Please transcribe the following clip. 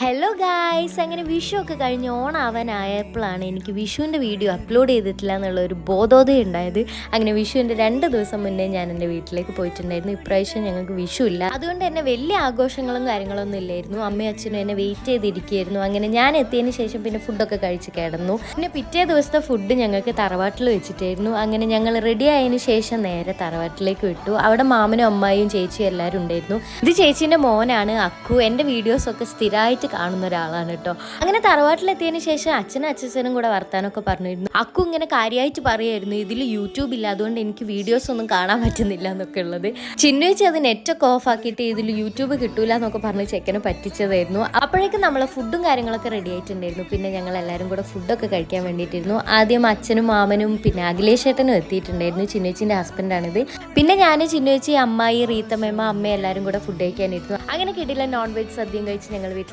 Hello guys, അങ്ങനെ വിഷു ഒക്കെ കഴിഞ്ഞ് ഓണാവാനായപ്പോഴാണ് എനിക്ക് വിഷുവിൻ്റെ വീഡിയോ അപ്ലോഡ് ചെയ്തിട്ടില്ല എന്നുള്ളൊരു ബോധോദയം ഉണ്ടായത്. അങ്ങനെ വിഷുവിൻ്റെ 2 ദിവസം മുന്നേ ഞാൻ എൻ്റെ വീട്ടിലേക്ക് പോയിട്ടുണ്ടായിരുന്നു. ഇപ്രാവശ്യം ഞങ്ങൾക്ക് വിഷു ഇല്ല, അതുകൊണ്ട് തന്നെ വലിയ ആഘോഷങ്ങളും കാര്യങ്ങളൊന്നും ഇല്ലായിരുന്നു. അമ്മയും അച്ഛനും എന്നെ വെയിറ്റ് ചെയ്തിരിക്കുകയായിരുന്നു. അങ്ങനെ ഞാൻ എത്തിയതിന് ശേഷം പിന്നെ ഫുഡൊക്കെ കഴിച്ച് കിടന്നു. പിന്നെ പിറ്റേ ദിവസത്തെ ഫുഡ് ഞങ്ങൾക്ക് തറവാട്ടിൽ വെച്ചിട്ടായിരുന്നു. അങ്ങനെ ഞങ്ങൾ റെഡി ആയതിന് ശേഷം നേരെ തറവാട്ടിലേക്ക് വിട്ടു. അവിടെ മാമനും അമ്മായിയും ചേച്ചിയും എല്ലാവരും ഉണ്ടായിരുന്നു. ഇത് ചേച്ചീൻ്റെ മോനാണ് അക്കു. എൻ്റെ വീഡിയോസൊക്കെ സ്ഥിരമായിട്ട് കാണുന്ന ഒരാളാണ് കേട്ടോ. അങ്ങനെ തറവാട്ടിലെത്തിയതിന് ശേഷം അച്ഛനും അച്ഛനും കൂടെ വർത്താനൊക്കെ പറഞ്ഞിരുന്നു. അക്കു ഇങ്ങനെ കാര്യമായിട്ട് പറയായിരുന്നു, ഇതിൽ യൂട്യൂബ് ഇല്ല, അതുകൊണ്ട് എനിക്ക് വീഡിയോസ് ഒന്നും കാണാൻ പറ്റുന്നില്ല എന്നൊക്കെ ഉള്ളത്. ചിന്നേച്ചി അത് നെറ്റൊക്കെ ഓഫ് ആക്കിയിട്ട് ഇതിൽ യൂട്യൂബ് കിട്ടൂല എന്നൊക്കെ പറഞ്ഞ് ചെക്കനെ പറ്റിച്ചതായിരുന്നു. അപ്പോഴേക്കും നമ്മളെ ഫുഡും കാര്യങ്ങളൊക്കെ റെഡി ആയിട്ടുണ്ടായിരുന്നു. പിന്നെ ഞങ്ങൾ എല്ലാവരും കൂടെ ഫുഡൊക്കെ കഴിക്കാൻ വേണ്ടിയിട്ടിരുന്നു. ആദ്യം അച്ഛനും മാമനും പിന്നെ അഖിലേഷ് ഏട്ടനും എത്തിയിട്ടുണ്ടായിരുന്നു. ചിന്നേച്ചിൻ്റെ ഹസ്ബൻഡാണിത്. പിന്നെ ഞാൻ, ചിന്നേച്ചി, അമ്മായി, റീത്തമ്മ, അമ്മ എല്ലാവരും കൂടെ ഫുഡ് കഴിക്കാനിരുന്നു. അങ്ങനെ കിട്ടില്ല നോൺ വെജ് സദ്യയും കഴിച്ച് ഞങ്ങൾ വീട്ടിൽ